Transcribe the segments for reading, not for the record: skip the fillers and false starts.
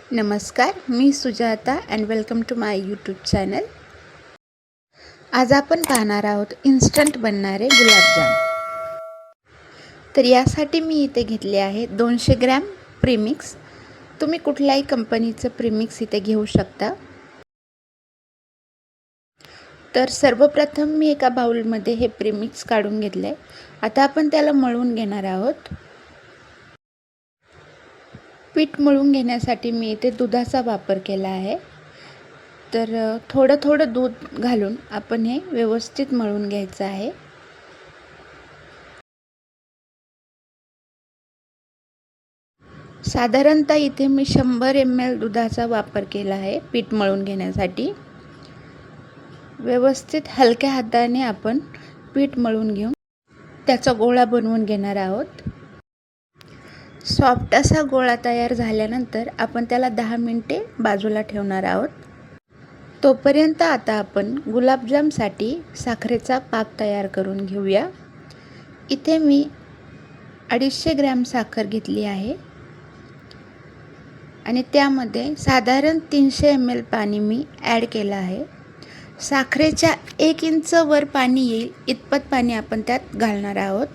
नमस्कार, मी Sujata and welcome to my YouTube channel. आज आपण पाहणार आहोत इन्स्टंट बनणारे गुलाबजाम. तर यासाठी मी इथे घेतले आहे 200 ग्रॅम प्रीमिक्स. तुम्ही कुठल्याही कंपनीचं प्रीमिक्स इथे घेऊ शकता. तर सर्वप्रथम मी एका बाउलमध्ये हे प्रीमिक्स काढून घेतले. आता आपण त्याला मळून घेणार आहोत. पीठ मळून घेण्यासाठी मी इथे दुधाचा वापर केला आहे. तर थोडं थोडं दूध घालून आपण हे व्यवस्थित मळून घ्यायचं आहे. साधारणतः इथे मी 100 ml दुधाचा वापर केला आहे पीठ मळून घेण्यासाठी. व्यवस्थित हलक्या हाताने आपण पीठ मळून घेऊन त्याचा गोळा बनवून घेणार आहोत. सॉफ्ट असा गोळा तयार झाल्यानंतर आपण त्याला 10 मिनिटे बाजूला ठेवणार आहोत. तोपर्यंत आता आपण गुलाबजामसाठी साखरेचा पाक तयार करून घेऊया. इथे मी 250 ग्रॅम साखर घेतली आहे आणि त्यामध्ये साधारण 300 ml पाणी मी ॲड केलं आहे. साखरेच्या 1 इंच वर पाणी येईल इतपत पाणी आपण त्यात घालणार आहोत.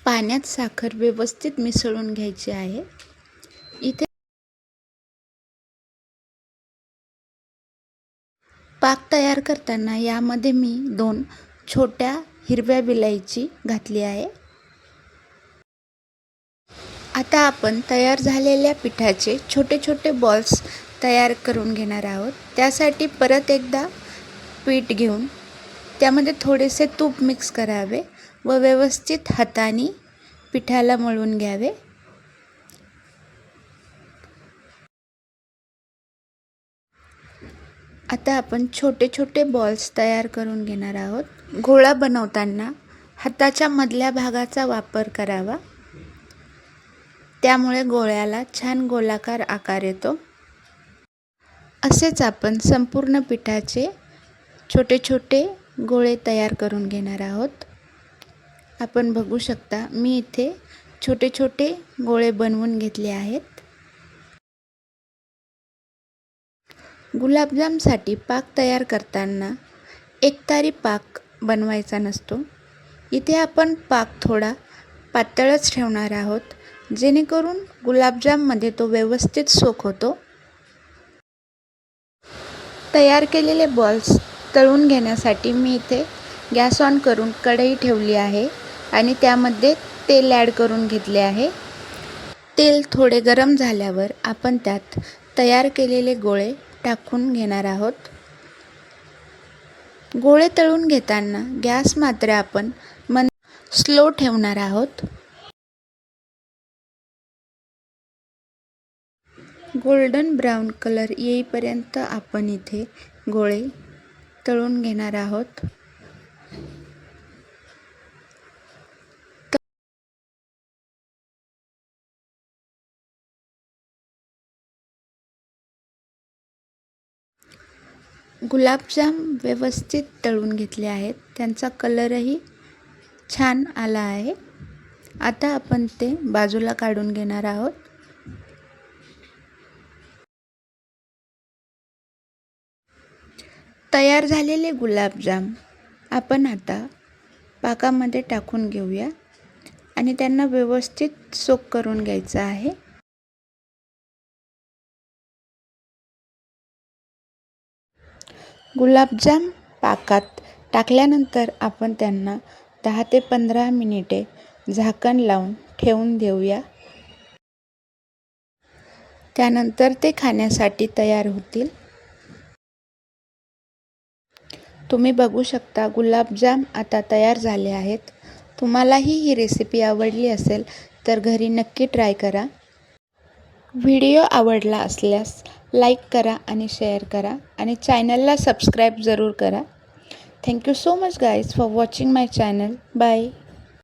पाण्यात साखर व्यवस्थित मिसळून घ्यायची आहे. इथे पाक तयार करताना यामध्ये मी 2 छोट्या हिरव्या विलायची घातली आहे. आता आपण तयार झालेल्या पिठाचे छोटे छोटे बॉल्स तयार करून घेणार आहोत. त्यासाठी परत एकदा पीठ घेऊन त्यामध्ये थोडेसे तूप मिक्स करावे व व्यवस्थित हाताने पिठाला मळून घ्यावे. आता आपण छोटे छोटे बॉल्स तयार करून घेणार आहोत. गोळा बनवताना हाताच्या मधल्या भागाचा वापर करावा. त्यामुळे गोळ्याला छान गोलाकार आकार येतो. असेच आपण संपूर्ण पिठाचे छोटे छोटे गोळे तयार करून घेणार आहोत. आपण बघू शकता मी इथे छोटे छोटे गोळे बनवून घेतले आहेत. गुलाबजामसाठी पाक तयार करताना एकतारी पाक बनवायचा नसतो. इथे आपण पाक थोडा पातळच ठेवणार आहोत, जेणेकरून गुलाबजाममध्ये तो व्यवस्थित सोक होतो. तयार केलेले बॉल्स तळून घेण्यासाठी मी इथे गॅस ऑन करून कढई ठेवली आहे आणि त्यामध्ये तेल ॲड करून घेतले आहे. तेल थोडे गरम झाल्यावर आपण त्यात तयार केलेले गोळे टाकून घेणार आहोत. गोळे तळून घेताना गॅस मात्र आपण स्लो ठेवणार आहोत. गोल्डन ब्राऊन कलर येईपर्यंत आपण इथे गोळे तळून घेणार आहोत. गुलाबजाम व्यवस्थित तळून घेतले आहेत. त्यांचा कलरही छान आला आहे. आता आपण ते बाजूला काढून घेणार आहोत. तयार झालेले गुलाबजाम आपण आता पाकामध्ये टाकून घेऊया आणि त्यांना व्यवस्थित सोक करून घ्यायचं आहे. गुलाबजाम पाकात टाकल्यानंतर आपण त्यांना 10 ते 15 मिनिटे झाकण लावून ठेवून देऊया. त्यानंतर ते खाण्यासाठी तयार होतील. तुम्ही बघू शकता गुलाबजाम आता तयार झाले आहेत. तुम्हालाही ही रेसिपी आवडली असेल तर घरी नक्की ट्राय करा. व्हिडिओ आवडला असल्यास लाईक करा आणि शेअर करा आणि चॅनलला सबस्क्राईब जरूर करा. Thank you so much guys for watching my channel. Bye.